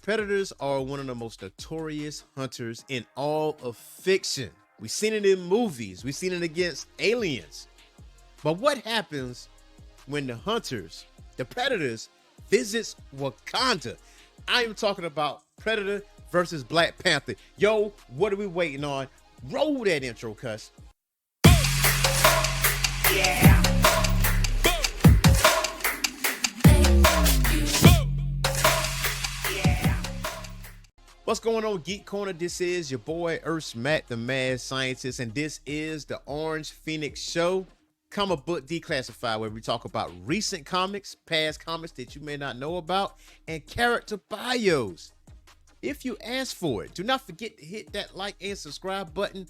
Predators are one of the most notorious hunters in all of fiction. We've seen it in movies. We've seen it against aliens. But what happens when the hunters, the Predators, visits Wakanda? I am talking about Predator versus Black Panther. Yo, what are we waiting on? Roll that intro, cuss. Yeah. What's going on, Geek Corner? This is your boy Earth Matt, the mad scientist, and this is the Orange Phoenix Show, comic book declassified, where we talk about recent comics, past comics that you may not know about, and character bios. If you ask for it, do not forget to hit that like and subscribe button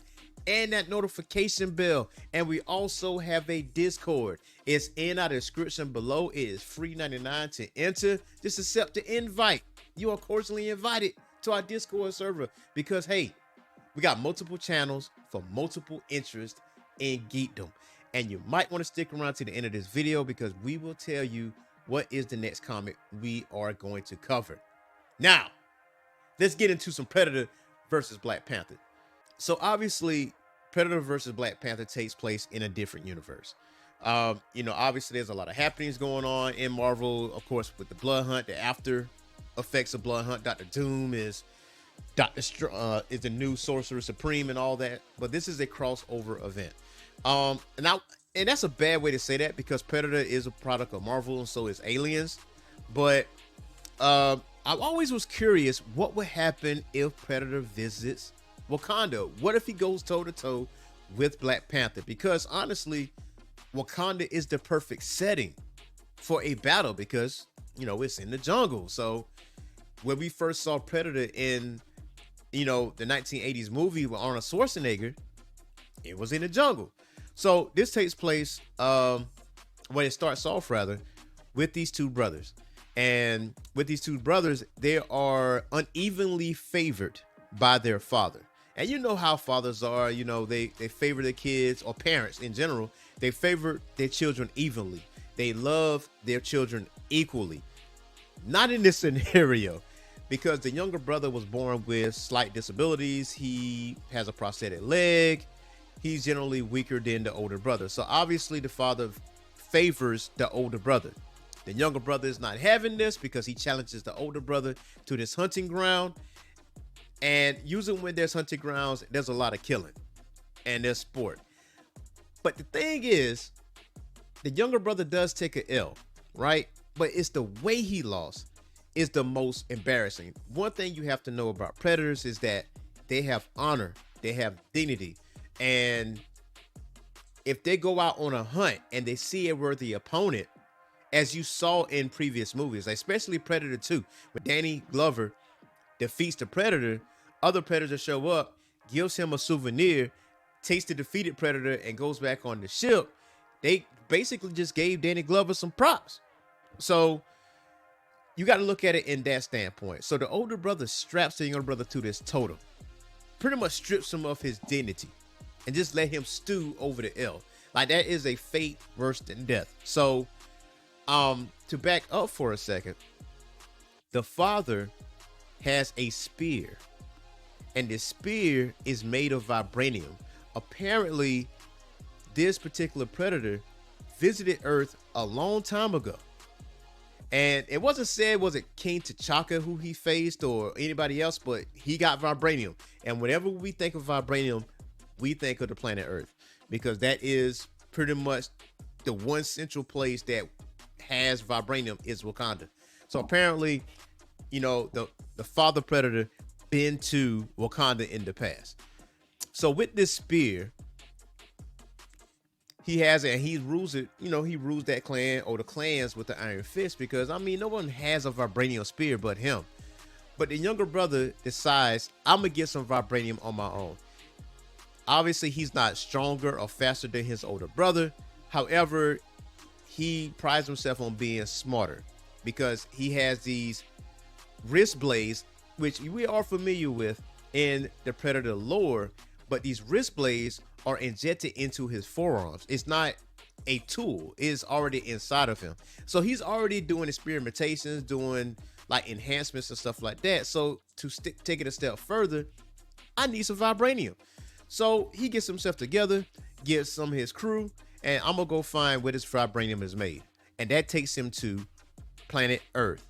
and that notification bell. And we also have a Discord. It's in our description below. It is free 99 to enter. Just accept the invite. You are cordially invited to our Discord server because, hey, we got multiple channels for multiple interests in geekdom. And you might want to stick around to the end of this video because we will tell you what is the next comic we are going to cover. Now, let's get into some Predator versus Black Panther. So obviously, Predator versus Black Panther takes place in a different universe. Obviously there's a lot of happenings going on in Marvel, of course, with the Blood Hunt, the after effects of Blood Hunt. Dr. Doom is the new Sorcerer Supreme and all that. But this is a crossover event. And that's a bad way to say that because Predator is a product of Marvel and so is Aliens. But I always was curious what would happen if Predator visits Wakanda. What if he goes toe to toe with Black Panther? Because honestly, Wakanda is the perfect setting for a battle because, it's in the jungle. So when we first saw Predator in, the 1980s movie with Arnold Schwarzenegger, it was in the jungle. So this takes place, it starts off rather, with these two brothers. And with these two brothers, they are unevenly favored by their father. And you know how fathers are, they favor their kids, or parents in general. They favor their children evenly. They love their children equally. Not in this scenario, because the younger brother was born with slight disabilities. He has a prosthetic leg. He's generally weaker than the older brother. So obviously the father favors the older brother. The younger brother is not having this because he challenges the older brother to this hunting ground. And usually when there's hunting grounds, there's a lot of killing and there's sport. But the thing is, the younger brother does take an L, right? But it's the way he lost is the most embarrassing. One thing you have to know about Predators is that they have honor, they have dignity. And if they go out on a hunt and they see a worthy opponent, as you saw in previous movies, especially Predator 2, when Danny Glover defeats the Predator, other Predators show up, gives him a souvenir, takes the defeated Predator and goes back on the ship. They basically just gave Danny Glover some props. So you got to look at it in that standpoint. So the older brother straps the younger brother to this totem, pretty much strips him of his dignity and just let him stew over the L. Like, that is a fate worse than death. So to back up for a second, the father has a spear, and this spear is made of vibranium. Apparently, this particular Predator visited Earth a long time ago. And it wasn't said, was it King T'Chaka who he faced or anybody else, but he got vibranium. And whenever we think of vibranium, we think of the planet Earth, because that is pretty much the one central place that has vibranium is Wakanda. So apparently, the father Predator been to Wakanda in the past. So with this spear, he has it and he rules it, he rules that clan or the clans with the iron fist, because no one has a vibranium spear but him. But the younger brother decides, I'm gonna get some vibranium on my own. Obviously he's not stronger or faster than his older brother. However, he prides himself on being smarter because he has these wrist blades, which we are familiar with in the Predator lore, but these wrist blades are injected into his forearms. It's not a tool, it is already inside of him. So he's already doing experimentations, doing like enhancements and stuff like that. So to take it a step further, I need some vibranium. So he gets himself together, gets some of his crew, and I'm gonna go find where this vibranium is made. And that takes him to planet Earth.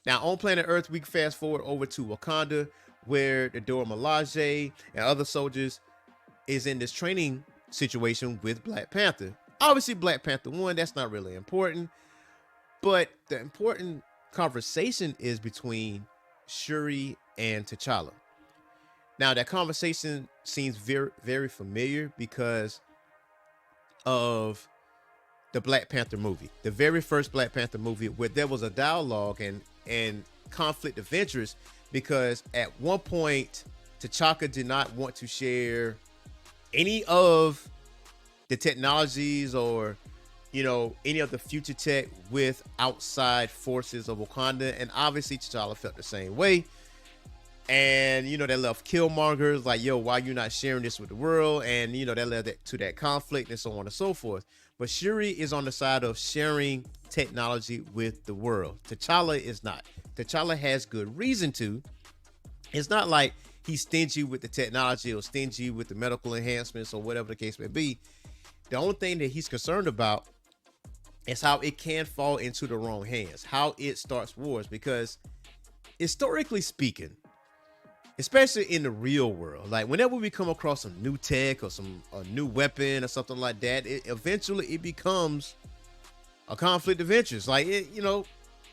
Now on planet Earth, we fast forward over to Wakanda, where the Dora Milaje and other soldiers is in this training situation with Black Panther. Obviously, Black Panther won. That's not really important. But the important conversation is between Shuri and T'Challa. Now, that conversation seems very, very familiar because of the Black Panther movie, the very first Black Panther movie, where there was a dialogue and conflict of interest, because at one point T'Chaka did not want to share any of the technologies or any of the future tech with outside forces of Wakanda, and obviously T'Challa felt the same way. And that left Killmonger's like, yo, why you not sharing this with the world? And that led to that conflict and so on and so forth. But Shuri is on the side of sharing technology with the world. T'Challa is not. T'Challa has good reason to. It's not like he's stingy with the technology or stingy with the medical enhancements or whatever the case may be. The only thing that he's concerned about is how it can fall into the wrong hands, how it starts wars, because historically speaking, especially in the real world, like whenever we come across some new tech or a new weapon or something like that, eventually it becomes a conflict of interest. Like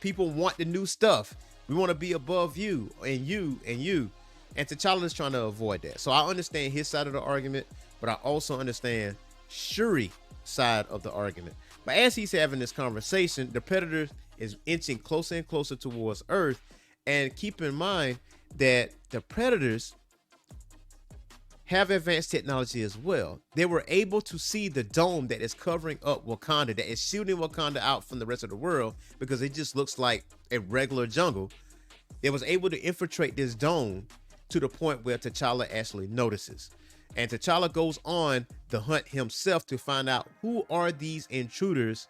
people want the new stuff. We want to be above you and you and you. And T'Challa is trying to avoid that. So I understand his side of the argument, but I also understand Shuri's side of the argument. But as he's having this conversation, the Predator is inching closer and closer towards Earth. And keep in mind that the Predators have advanced technology as well. They were able to see the dome that is covering up Wakanda, that is shielding Wakanda out from the rest of the world, because it just looks like a regular jungle. It was able to infiltrate this dome to the point where T'Challa actually notices. And T'Challa goes on the hunt himself to find out who are these intruders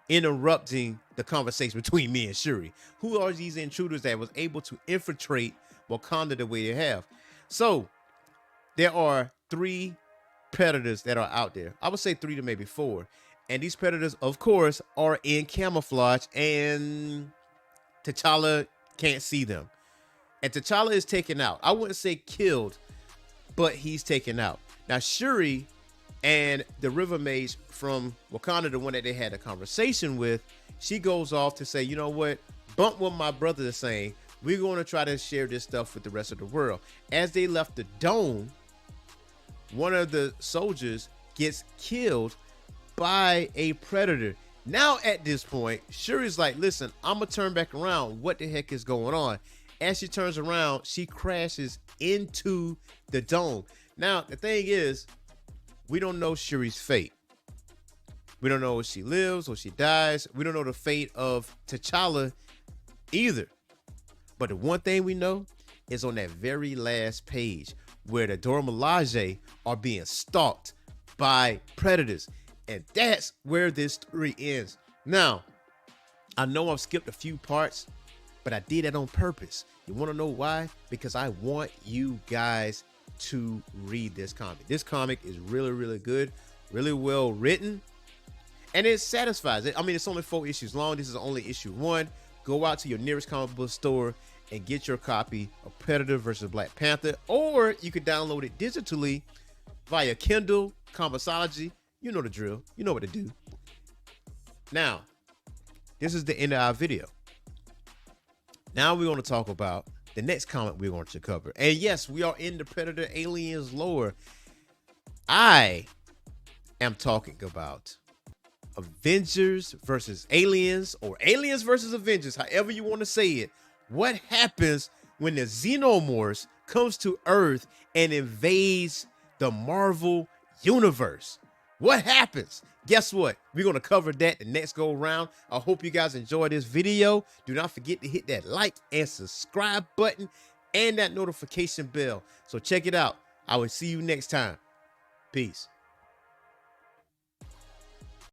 interrupting the conversation between me and Shuri. Who are these intruders that was able to infiltrate Wakanda the way they have? So there are 3 predators that are out there. I would say 3 to maybe 4. And these predators, of course, are in camouflage, and T'Challa can't see them. And T'Challa is taken out. I wouldn't say killed, but he's taken out. Now, Shuri and the River Mage from Wakanda, the one that they had a conversation with, she goes off to say, you know what? Bump what my brother is saying. We're going to try to share this stuff with the rest of the world. As they left the dome, one of the soldiers gets killed by a predator. Now, at this point, Shuri's like, listen, I'm going to turn back around. What the heck is going on? As she turns around, she crashes into the dome. Now, the thing is, we don't know Shuri's fate. We don't know if she lives or she dies. We don't know the fate of T'Challa either. But the one thing we know is on that very last page where the Dora Milaje are being stalked by predators. And that's where this story ends. Now, I know I've skipped a few parts, but I did that on purpose. You want to know why? Because I want you guys to read this comic. This comic is really, really good, really well written, and it satisfies. I mean, it's only 4 issues long. This is only issue 1. Go out to your nearest comic book store and get your copy of Predator versus Black Panther, or you could download it digitally via Kindle, Comixology. You know the drill. You know what to do. Now, this is the end of our video. Now we're going to talk about the next comic we're going to cover. And yes, we are in the Predator Aliens lore. I am talking about Avengers versus Aliens, or Aliens versus Avengers, however you want to say it. What happens when the Xenomorphs comes to Earth and invades the Marvel universe? What happens? Guess what? We're going to cover that the next go round. I hope you guys enjoy this video. Do not forget to hit that like and subscribe button and that notification bell. So check it out. I will see you next time. Peace.